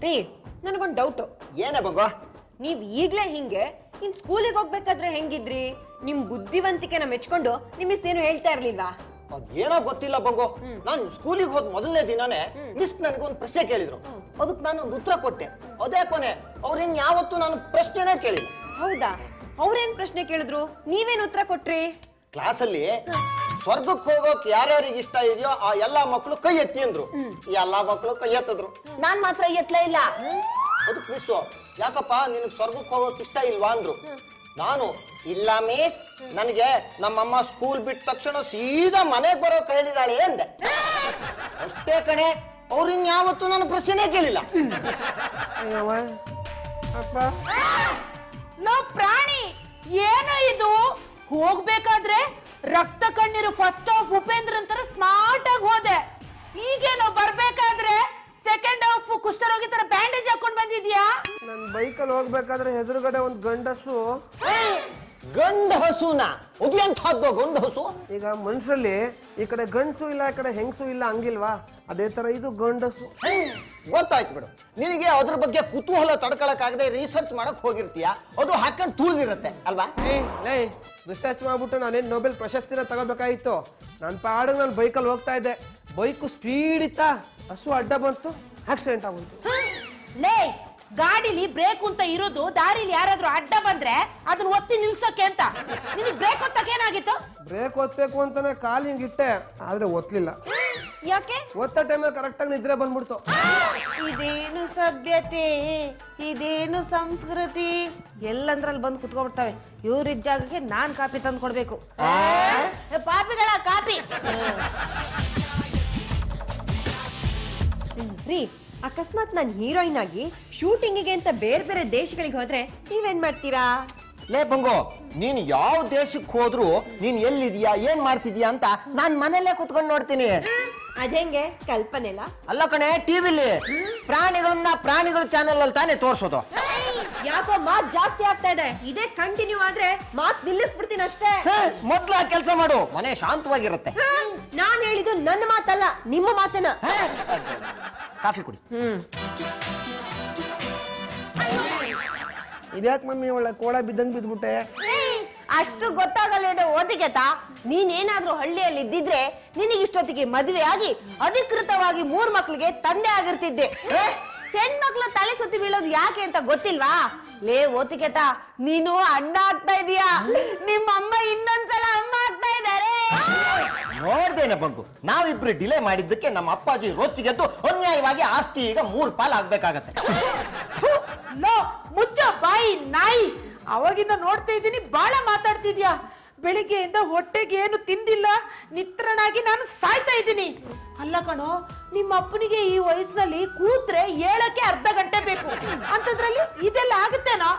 ರೀ, ನನಗೊಂದು ಡೌಟ್. ಏನೇ ಬಂಗೋ? ನೀವ್ ಈಗ್ಲೇ ಹಿಂಗೆ ಇನ್ ಸ್ಕೂಲಿಗೆ ಹೋಗ್ಬೇಕಾದ್ರೆ ಹೆಂಗಿದ್ರಿ? ನಿಮ್ ಬುದ್ಧಿವಂತಿಕೆನ ಮೆಚ್ಕೊಂಡು ನಿಮ್ ಮಿಸ್ ಏನು ಹೇಳ್ತಾ ಇರ್ಲಿಲ್ವಾ? ಅದೇನೋ ಗೊತ್ತಿಲ್ಲ ಬಂಗೋ. ನಾನು ಸ್ಕೂಲಿಗೆ ಹೋದ್ ಮೊದಲನೇ ದಿನಾನೇ ಮಿಸ್ ನನಗೊಂದು ಪ್ರಶ್ನೆ ಕೇಳಿದ್ರು. ಅದಕ್ಕೆ ನಾನು ಒಂದು ಉತ್ತರ ಕೊಟ್ಟೆ. ಅದೇ ಕೊನೆ. ಅವ್ರೇನ್ ಯಾವತ್ತೂ ನಾನು ಪ್ರಶ್ನೆನೇ ಕೇಳಿಲ್ಲ. ಹೌದಾ? ಅವ್ರೇನ್ ಪ್ರಶ್ನೆ ಕೇಳಿದ್ರು, ನೀವೇನ್ ಉತ್ತರ ಕೊಟ್ರಿ? ಕ್ಲಾಸಲ್ಲಿ ಸ್ವರ್ಗಕ್ಕೆ ಹೋಗೋಕ್ ಯಾರ್ಯಾರಿಗೆ ಇಷ್ಟ ಇದೆಯೋ ಆ ಎಲ್ಲಾ ಮಕ್ಕಳು ಕೈ ಎತ್ತಿ ಅಂದ್ರು. ಎಲ್ಲಾ ಮಕ್ಕಳು ಕೈ ಎತ್ತಿದ್ರು, ನಾನ್ ಮಾತ್ರ ಎತ್ತಲೇ ಇಲ್ಲ. ಅದಕ್ಕೆ ಮಿಸ್ಸು, ಯಾಕಪ್ಪ ನಿನಗ್ ಸ್ವರ್ಗಕ್ಕೆ ಹೋಗೋಕ್ ಇಷ್ಟ ಇಲ್ವಾ ಅಂದ್ರು. ನಾನು, ಇಲ್ಲ ಮಿಸ್, ನನಗೆ ನಮ್ಮಮ್ಮ ಸ್ಕೂಲ್ ಬಿಟ್ಟ ತಕ್ಷಣ ಸೀದಾ ಮನೆಗೆ ಬರೋಕ್ ಹೇಳಿದಾಳೆ ಅಂದೆ. ಅಷ್ಟೇ ಕಣೆ, ಅವ್ರಿನ್ ಯಾವತ್ತೂ ನನ್ನ ಪ್ರಶ್ನೆ ಕೇಳಿಲ್ಲ. ನೋ ಪ್ರಾಣಿ, ಏನೋ ಇದು? ಹೋಗ್ಬೇಕಾದ್ರೆ ರಕ್ತ ಕಣ್ಣೀರು ಫಸ್ಟ್ ಆಫ್ ಉಪೇಂದ್ರ ಅಂತರ ಸ್ಮಾರ್ಟ್ ಆಗಿ ಹೋದೆ. ಈಗೇನೋ ಬರ್ಬೇಕಾದ್ರೆ ಸೆಕೆಂಡ್ ಆಫ್ ಕುಷ್ಠರೋಗಿ ತರ ಬ್ಯಾಂಡೇಜ್ ಹಾಕೊಂಡ್ ಬಂದಿದ್ಯಾ? ನನ್ ಬೈಕಲ್ಲಿ ಹೋಗ್ಬೇಕಾದ್ರೆ ಎದುರುಗಡೆ ಒಂದ್ ಗಂಡಸು ಗಂಡ ಹಸುನ ಉದ್ಯಂಥದ್ದು ಗಂಡ ಹಸು. ಈಗ ಮನುಷ್ಯರಲ್ಲಿ ಈ ಕಡೆ ಗಂಡಸು ಇಲ್ಲ ಈ ಕಡೆ ಹೆಂಗಸು ಇಲ್ಲ ಹಂಗಿಲ್ವಾ, ಅದೇ ತರ ಇದು ಗಂಡಸು. ಗೊತ್ತಾಯ್ತು ಬಿಡು, ನಿನಗೆ ಅದ್ರ ಬಗ್ಗೆ ಕುತೂಹಲ ತಡ್ಕೊಳಕ್ಕಾಗದೆ ರಿಸರ್ಚ್ ಮಾಡಕ್ ಹೋಗಿರ್ತೀಯ, ಅದು ಹಾಕೊಂಡು ತುಳಿದಿರತ್ತೆ ಅಲ್ವಾ? ರಿಸರ್ಚ್ ಮಾಡ್ಬಿಟ್ಟು ನಾನೇನ್ ನೊಬೆಲ್ ಪ್ರಶಸ್ತಿನ ತಗೋಬೇಕಾಗಿತ್ತು. ನನ್ನ ಪಾಡಿಗೆ ನಾನು ಬೈಕಲ್ಲಿ ಹೋಗ್ತಾ ಇದ್ದೆ, ಬೈಕು ಸ್ಪೀಡ್ ಇತ್ತಾ, ಹಸು ಅಡ್ಡ ಬಂತು, ಆಕ್ಸಿಡೆಂಟ್ ಆಗ್ಬಿಡ್ತು. ಲೇ ಗಾಡಿಲಿ ಬ್ರೇಕ್ ಅಂತ ಇರೋದು, ದಾರಿಲಿ ಯಾರಾದ್ರೂ ಅಡ್ಡ ಬಂದ್ರೆ ಅದನ್ನ ಒತ್ತಿ ನಿಲ್ಸೋಕೆ ಅಂತ. ನಿನಗೆ ಬ್ರೇಕ್ ಒತ್ತಕ್ಕೆ ಏನಾಗಿತ್ತು? ಬ್ರೇಕ್ ಒತ್ತಬೇಕು ಅಂತಾನೆ ಕಾಲ್ ಹಿಂಗ್ ಇಟ್ಟೆ, ಆದ್ರೆ ಒತ್ತಲಿಲ್ಲ. ಯಾಕೆ? ಒತ್ತ ಟೈಮಲ್ಲಿ ಕರೆಕ್ಟ್ ಆಗಿ ನಿದ್ರೆ ಬಂದ್ಬಿಡ್ತು. ಇದೇನು ಸಭ್ಯತೆ, ಇದೇನು ಸಂಸ್ಕೃತಿ, ಎಲ್ಲಂದ್ರಲ್ಲಿ ಬಂದು ಕುತ್ಕೊಬಿಡ್ತವೆ. ಇವ್ರಿದ್ದ ಜಾಗಕ್ಕೆ ನಾನ್ ಕಾಪಿ ತಂದು ಕೊಡ್ಬೇಕು. ಪಾಪಿಗಳ ಕಾಪಿ. ರೀ, ಅಕಸ್ಮಾತ್ ನಾನು ಹೀರೋಯಿನ್ ಆಗಿ ಶೂಟಿಂಗಿಗೆ ಅಂತ ಬೇರೆ ಬೇರೆ ದೇಶಗಳಿಗೆ ಹೋದ್ರೆ ನೀವೇನ್ ಮಾಡ್ತೀರಾ? ಲೇ ಬಂಗು, ನೀನ್ ಯಾವ ದೇಶಕ್ಕೆ ಹೋದ್ರು ನೀನ್ ಎಲ್ಲಿದ್ಯಾ ಏನ್ ಮಾಡ್ತಿದ್ಯಾ ಅಂತ ನಾನ್ ಮನೆಯಲ್ಲೇ ಕುತ್ಕೊಂಡು ನೋಡ್ತೀನಿ. ಅದೇಂಗೆ ಕಲ್ಪನೆಲ್ಲ? ಅಲ್ಲ ಕಣೆ, ಟಿವಿಲಿ ಪ್ರಾಣಿಗಳ ಚಾನೆಲ್ ಅಲ್ಲಿ ತಾನೇ ತೋರ್ಸೋದು. ಯಾಕೋ ಮಾತ್ ಜಾಸ್ತಿ ಆಗ್ತಾ ಇದೆ, ಇದೇ ಕಂಟಿನ್ಯೂ ಆದ್ರೆ ಮಾತ್ ನಿಲ್ಲಿಸ್ಬಿಡ್ತೀನಿ ಅಷ್ಟೇ. ಮೊದ್ಲು ಆ ಕೆಲಸ ಮಾಡು, ಮನೆ ಶಾಂತವಾಗಿರುತ್ತೆ. ನಾನ್ ಹೇಳಿದ್ದು ನನ್ನ ಮಾತಲ್ಲ, ನಿಮ್ಮ ಮಾತನ್ನ. ಕಾಫಿ ಕುಡಿ. ಇದ್ಯಾಕ್ ಮಮ್ಮಿ ಒಳ್ಳೆ ಕೋಳ ಬಿದ್ದಂಗ್ ಬಿದ್ಬಿಟ್ಟೆ? ಅಷ್ಟು ಗೊತ್ತಾಗಲ್ಲ ಓದಿಗೆತ. ನೀನೇನಾದ್ರೂ ಹಳ್ಳಿಯಲ್ಲಿ ಇದ್ದಿದ್ರೆ ನಿನಗಿಷ್ಟೊತ್ತಿಗೆ ಮದುವೆ ಆಗಿ ಅಧಿಕೃತವಾಗಿ 3 ಮಕ್ಳಿಗೆ ತಂದೆ ಆಗಿರ್ತಿದ್ದೆ. ಹೆಣ್ಮಕ್ಳು ತಲೆ ಸುತ್ತಿ ಬೀಳೋದು ಯಾಕೆ ಅಂತ ಗೊತ್ತಿಲ್ವಾ? ಲೇ ಓತಿಕೆತ, ನೀನು ಅಣ್ಣ ಆಗ್ತಾ ಇದೀಯಾ, ನಿಮ್ಮಮ್ಮ ಇನ್ನೊಂದ್ಸಲ ಅಮ್ಮ ಆಗ್ತಾ ಇದಾರೆ. ನೋಡ್ದೇನೆ ಬಂಗು, ನಾವಿಬ್ರು ಡಿಲೇ ಮಾಡಿದ್ದಕ್ಕೆ ನಮ್ಮ ಅಪ್ಪಾಜಿ ರೊಚ್ಚಿಗೆದ್ದು ಅನ್ಯಾಯವಾಗಿ ಆಸ್ತಿ ಈಗ 3 ಪಾಲು ಆಗ್ಬೇಕಾಗತ್ತೆ. ಲೋ ಮುಚ್ಚ ಬಾಯಿ ನಾಯಿ, ಅವಾಗಿಂದ ನೋಡ್ತಾ ಇದ್ದೀನಿ ಬಾಳ ಮಾತಾಡ್ತಿದ್ಯಾ. ಬೆಳಿಗ್ಗೆಯಿಂದ ಹೊಟ್ಟೆಗೆ ಏನು ತಿಂದಿಲ್ಲ, ನಿತ್ರನಾಗಿ ನಾನು ಸಾಯ್ತಾ ಇದ್ದೀನಿ. ಅಲ್ಲ ಕಣೋ, ನಿಮ್ಮ ಅಪ್ಪನಿಗೆ ಈ ವಯಸ್ಸಿನಲ್ಲಿ ಕೂತ್ರೆ ಏಳಕ್ಕೆ ಅರ್ಧ ಗಂಟೆ ಬೇಕು, ಅಂತದ್ರಲ್ಲಿ ಇದೆಲ್ಲ ಆಗುತ್ತೇನೋ?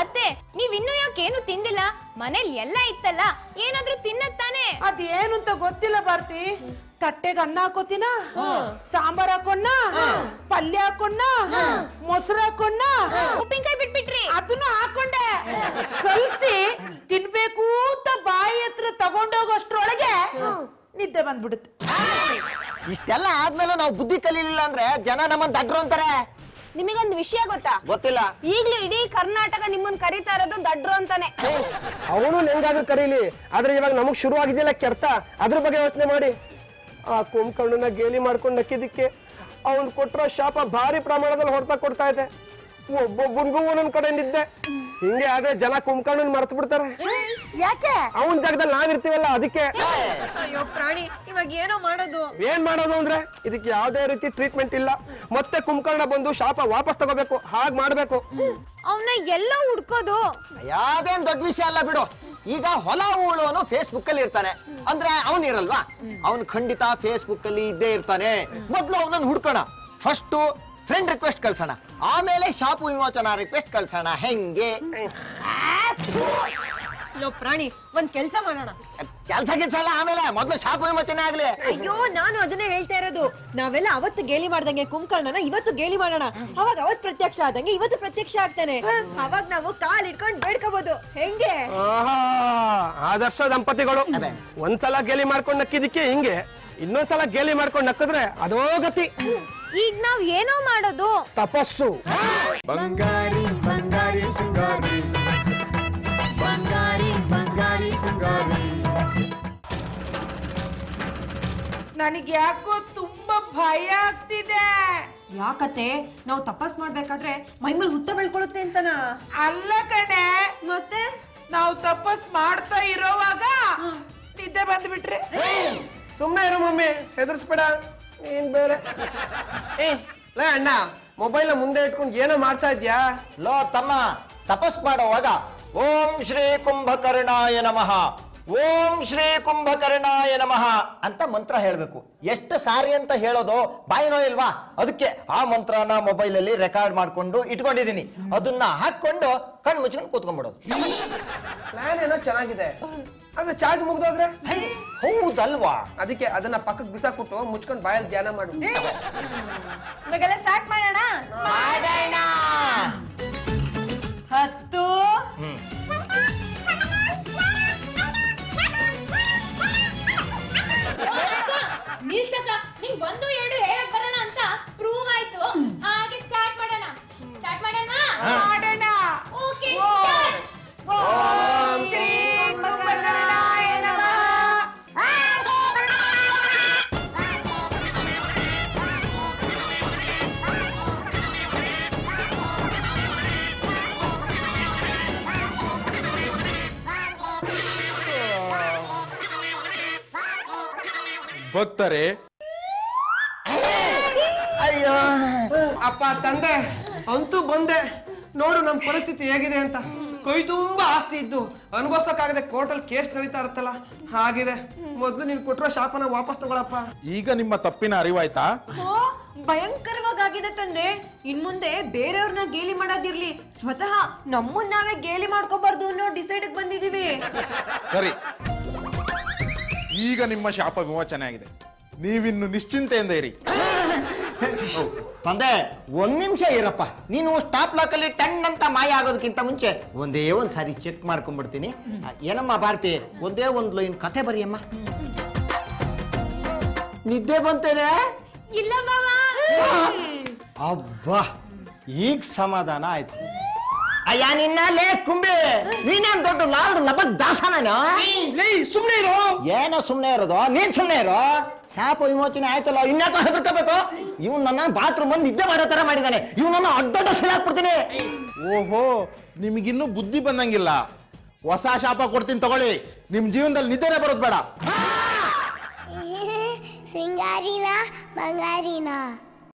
ಅತ್ತೆ, ನೀವ್ ಇನ್ನೂ ಯಾಕೇನು ತಿಂದಿಲ್ಲ? ಮನೇಲಿ ಎಲ್ಲ ಇತ್ತಲ್ಲ, ಏನಾದ್ರೂ ತಿನ್ನತ್ತಾನೆ. ಅದೇನು ಅಂತ ಗೊತ್ತಿಲ್ಲ ಭಾರತಿ. ತಟ್ಟೆಗೆ ಅನ್ನ ಹಾಕೋತಿನ, ಸಾಂಬಾರ್ ಹಾಕೊಂಡ, ಪಲ್ಯ ಹಾಕೊಂಡ, ಮೊಸರು ಹಾಕೊಂಡ, ಉಪ್ಪಿನಕಾಯಿ ಬಿಟ್ಬಿಟ್ರಿ, ಅದನ್ನು ಹಾಕೊಂಡೆ. ಕಲ್ಸಿ ತಿನ್ಬೇಕು ಅಂತ ಬಾಯಿ ಹತ್ರ ತಗೊಂಡೋಗೋಷ್ಟ್ರೊಳಗೆ ನಿದ್ದೆ ಬಂದ್ಬಿಡುತ್ತೆ. ಇಷ್ಟೆಲ್ಲ ಆದ್ಮೇಲೆ ನಾವು ಬುದ್ಧಿ ಕಲೀಲಿಲ್ಲ ಅಂದ್ರೆ ಜನ ನಮ್ಮನ್ನ ದಡ್ರು ಅಂತಾರೆ. ನಿಮಗೊಂದು ವಿಷಯ ಗೊತ್ತಾ? ಗೊತ್ತಿಲ್ಲ. ಈಗ್ಲೂ ಇಡೀ ಕರ್ನಾಟಕ ನಿಮ್ಮನ್ನ ಕರೀತಾ ಇರೋದು ದಡ್ರು ಅಂತಾನೆ. ಅವನು ಹೆಂಗಾದ್ರೂ ಕರೀಲಿ, ಆದ್ರೆ ಇವಾಗ ನಮಗ್ ಶುರು ಆಗಿದ್ದಿಲ್ಲ ಕೆರ್ತ. ಅದ್ರ ಬಗ್ಗೆ ಯೋಚನೆ ಮಾಡಿ. ಆ ಕುಂಭಕರ್ಣನ ಗೇಲಿ ಮಾಡ್ಕೊಂಡು ನಕ್ಕಿದ್ದಕ್ಕೆ ಅವನ್ ಕೊಟ್ಟಿರೋ ಶಾಪ ಭಾರಿ ಪ್ರಮಾಣದಲ್ಲಿ ಹೊರತ ಕೊಡ್ತಾ ಇದೆ. ಒಬ್ಬೊಬ್ಬನ್ಗೂ ಒಂದೊಂದ್ ಕಡೆ ನಿದ್ದೆ. ಹಿಂಗೆ ಆದ್ರೆ ಜನ ಕುಂಭಕರ್ಣನ್ ಮರ್ತು ಬಿಡ್ತಾರೆ. ಯಾಕೆ? ಅವನ್ ಜಾಗದಲ್ಲಿ ನಾವಿರ್ತೀವಲ್ಲ ಅದಕ್ಕೆ. ಅಯ್ಯೋ ಪ್ರಾಣಿ, ಇವಾಗ ಏನೋ ಮಾಡೋದು? ಏನ್ ಮಾಡೋದು ಅಂದ್ರೆ ಇದಕ್ಕೆ ಯಾವ್ದೇ ರೀತಿ ಟ್ರೀಟ್ಮೆಂಟ್ ಇಲ್ಲ. ಮತ್ತೆ ಕುಂಭಕರ್ಣ ಬಂದು ಶಾಪ ವಾಪಸ್ ತಗೋಬೇಕು, ಹಾಗ್ ಮಾಡ್ಬೇಕು. ಅವನ್ನ ಎಲ್ಲ ಹುಡ್ಕೋದು ಯಾವ್ದೇನ್ ದೊಡ್ಡ ವಿಷಯ ಅಲ್ಲ ಬಿಡು. ಈಗ ಹೊಲ ಉಳುವನು ಫೇಸ್ಬುಕ್ ಅಲ್ಲಿ ಇರ್ತಾನೆ ಅಂದ್ರೆ ಅವನ್ ಇರಲ್ವಾ? ಅವನ್ ಖಂಡಿತ ಫೇಸ್ಬುಕ್ ಅಲ್ಲಿ ಇದ್ದೇ ಇರ್ತಾನೆ. ಮೊದ್ಲು ಅವನನ್ನ ಹುಡ್ಕೋಣ. ಫಸ್ಟ್ ಫ್ರೆಂಡ್ ರಿಕ್ವೆಸ್ಟ್ ಕಳ್ಸೋಣ, ಆಮೇಲೆ ಶಾಪು ವಿಮೋಚನಾ ರಿಕ್ವೆಸ್ಟ್ ಕಳ್ಸೋಣ. ಹೆಂಗೆ? ಲೋ ಪ್ರಾಣಿ, ಒಂದ್ ಕೆಲ್ಸ ಮಾಡೋಣ. ಕೆಲ್ಸ ಅಲ್ಲ, ಆಮೇಲೆ ಮೊದ್ಲು ಶಾಪು ವಿಮೋಚನೆ ಆಗ್ಲಿ. ಅಯ್ಯೋ, ನಾನು ಅದನ್ನೇ ಹೇಳ್ತಾ ಇರೋದು. ನಾವೆಲ್ಲ ಅವತ್ತು ಗೇಲಿ ಮಾಡ್ದಂಗೆ ಕುಂಭಕರ್ಣನ ಇವತ್ತು ಗೇಲಿ ಮಾಡೋಣ. ಅವಾಗ ಅವತ್ ಪ್ರತ್ಯಕ್ಷ ಆದಂಗೆ ಇವತ್ತು ಪ್ರತ್ಯಕ್ಷ ಆಗ್ತಾನೆ. ಅವಾಗ ನಾವು ಕಾಲ್ ಇಟ್ಕೊಂಡು ಬೇಡ್ಕೋಬಹುದು. ಹೆಂಗೆ? ಆದರ್ಶ ದಂಪತಿಗಳು. ಒಂದ್ಸಲ ಗೇಲಿ ಮಾಡ್ಕೊಂಡು ನಕ್ಕಿದಕ್ಕೆ ಹಿಂಗೆ, ಇನ್ನೊಂದ್ಸಲ ಗೇಲಿ ಮಾಡ್ಕೊಂಡು ನಕ್ಕಿದ್ರೆ ಅದೋ ಗತಿ. ಈಗ ನಾವ್ ಏನೋ ಮಾಡೋದು? ತಪಸ್ಸು. ಬಂಗಾರಿ ಬಂಗಾರಿ ಸಿಂಗಾರಿ, ಬಂಗಾರಿ ಬಂಗಾರಿ ಸಿಂಗಾರಿ. ನನಗೆ ಯಾಕೋ ತುಂಬಾ ಭಯ ಆಗ್ತಿದೆ. ಯಾಕತ್ತೆ? ನಾವು ತಪಸ್ ಮಾಡ್ಬೇಕಾದ್ರೆ ಮೈಮೇಲೆ ಹುತ್ತ ಬೆಳ್ಕೊಳುತ್ತೆ ಅಂತನ? ಅಲ್ಲ ಕಣೆ, ಮತ್ತೆ ನಾವು ತಪಸ್ ಮಾಡ್ತಾ ಇರೋವಾಗ ನಿದ್ದೆ ಬಂದ್ಬಿಟ್ರೆ? ಸುಮ್ಮನೆ ಇರು ಮಮ್ಮಿ, ಹೆದರ್ಸ್ಬೇಡ. ಏನ್ ಬೇರೆ? ಲೇ ಅಣ್ಣ, ಮೊಬೈಲ್ ಮುಂದೆ ಇಟ್ಕೊಂಡು ಏನೋ ಮಾಡ್ತಾ ಇದ್ಯಾ? ಲೋ ತಮ್ಮ, ತಪಸ್ ಮಾಡುವಾಗ ಓಂ ಶ್ರೀ ಕುಂಭಕರ್ಣಾಯ ನಮಃ, ಓಂ ಶ್ರೀ ಕುಂಭಕರ್ಣಾಯ ನಮಃ ಅಂತ ಮಂತ್ರ ಹೇಳ್ಬೇಕು. ಎಷ್ಟು ಸಾರಿ ಅಂತ ಹೇಳೋದು, ಬಾಯಿನೋ ಇಲ್ವಾ? ಅದಕ್ಕೆ ಆ ಮಂತ್ರನ ಮೊಬೈಲ್ ಅಲ್ಲಿ ರೆಕಾರ್ಡ್ ಮಾಡ್ಕೊಂಡು ಇಟ್ಕೊಂಡಿದೀನಿ. ಅದನ್ನ ಹಾಕೊಂಡು ಕಣ್ಣು ಮುಚ್ಕೊಂಡು ಕೂತ್ಕೊಂಡ್ಬಿಡೋದು. ಪ್ಲಾನ್ ಏನೋ ಚೆನ್ನಾಗಿದೆ, ಆದ್ರೆ ಚಾರ್ಜ್ ಮುಗ್ದೋದ್ರೆ? ಹೌದಲ್ವಾ? ಅದಕ್ಕೆ ಅದನ್ನ ಪಕ್ಕಕ್ಕೆ ಬಿಸಾಕ್ಬಿಟ್ಟು ಮುಚ್ಕೊಂಡು ಬಾಯಲ್ಲಿ ಧ್ಯಾನ ಮಾಡು. ಇವಾಗೆಲ್ಲ ಸ್ಟಾರ್ಟ್ ಮಾಡೋಣ. 10 ನಿಲ್ಸಕ್ಕ ನಿಂಗ್ 1 2 ಹೇಳಕ್ ಬರಲ್ಲ ಅಂತ ಪ್ರೂವ್ ಆಯ್ತು. ಹಾಗೆ ಸ್ಟಾರ್ಟ್ ಮಾಡೋಣ. Okay start. ಓಂ ಶ್ರೀ ಕುಂಭಕರ್ಣನಾಯ ನಮಃ. ಭಕ್ತರೇ, ಅಯ್ಯೋ ಅಪ್ಪ ತಂದೆ ಅಂತೂ ಬಂದೆ. ನೋಡು ನಮ್ಮ ಪರಿಸ್ಥಿತಿ ಹೇಗಿದೆ ಅಂತ. ಕೈ ತುಂಬಾ ಆಸ್ತಿ ಇದ್ದು ಅನುಭವಿಸಕ್ಕಾಗದೆ ಕೋರ್ಟಲ್ಲಿ ಕೇಸ್ ನಡೀತಾ ಇರುತ್ತಲ್ಲ ಹಾಗಿದೆ. ಮೊದ್ಲು ನೀನ್ ಕೊಟ್ಟಿರೋ ಶಾಪನ ವಾಪಸ್ ತಗೊಳಪ್ಪ. ಈಗ ನಿಮ್ಮ ತಪ್ಪಿನ ಅರಿವಾಯ್ತಾ? ಭಯಂಕರವಾಗಿದೆ ತಂದೆ. ಇನ್ ಮುಂದೆ ಬೇರೆಯವ್ರನ್ನ ಗೇಲಿ ಮಾಡೋದಿರ್ಲಿ, ಸ್ವತಃ ನಮ್ಮನ್ನ ನಾವೇ ಗೇಲಿ ಮಾಡ್ಕೋಬಾರ್ದು ಅನ್ನೋ ಡಿಸೈಡ್ ಬಂದಿದೀವಿ. ಸರಿ, ಈಗ ನಿಮ್ಮ ಶಾಪ ವಿಮೋಚನೆ ಆಗಿದೆ. ನೀವಿನ್ನು ನಿಶ್ಚಿಂತೆಯಿಂದ ಇರಿ. ತಂದೆ 1 ನಿಮಿಷ ಇರಪ್ಪ. ನೀನು ಸ್ಟಾಪ್ ಲಾಕ್ ಅಲ್ಲಿ ಟನ್ ಅಂತ ಮಾಯ ಆಗೋದಕ್ಕಿಂತ ಮುಂಚೆ ಒಂದೇ ಒಂದ್ ಸಾರಿ ಚೆಕ್ ಮಾಡ್ಕೊಂಡ್ಬಿಡ್ತೀನಿ. ಏನಮ್ಮ ಭಾರತಿ, ಒಂದೇ ಒಂದು ಲೈನ್ ಕತೆ ಬರಿಯಮ್ಮ. ನಿದ್ದೆ ಬಂತೇನೆ? ಇಲ್ಲ ಮಾವ. ಅಬ್ಬಾ, ಈಗ ಸಮಾಧಾನ ಆಯ್ತು. ಅಯ್ಯ ನಿನ್ನ ಲೇ ಕುಂಬಿ, ನೀನೇನ್ ದೊಡ್ಡ ಲಾರ್ಡ್ ನಬಕ್ ದಾಸನ? ಸುಮ್ನೆ ಇರೋ. ಏನೋ ಸುಮ್ನೆ ಇರೋದು? ನೀನ್ ಸುಮ್ನೆ ಇರೋ. ಶಾಪ ವಿಮೋಚನೆ ಆಯ್ತಲ್ಲ, ಇನ್ಯಾಕೋ ಹೆದರ್ಕೋಬೇಕು? ಇವ್ನು ನನ್ನ ಬಾತ್ರೂಮ್ ಬಂದು ನಿದ್ದೆ ಮಾಡೋ ತರ ಮಾಡಿದಾನೆ. ಇವನನ್ನ ಅಡ್ಡಡ್ಡ ಸಿಳಾಕ್ಬಿಡ್ತೀನಿ. ಓಹೋ, ನಿಮಗಿನ್ನೂ ಬುದ್ಧಿ ಬಂದಂಗಿಲ್ಲ. ಹೊಸ ಶಾಪ ಕೊಡ್ತೀನಿ ತಗೊಳ್ಳಿ. ನಿಮ್ ಜೀವನದಲ್ಲಿ ನಿದ್ದೆನೆ ಬರೋದು ಬೇಡ. ಸಿಂಗಾರಿನ ಬಂಗಾರಿನ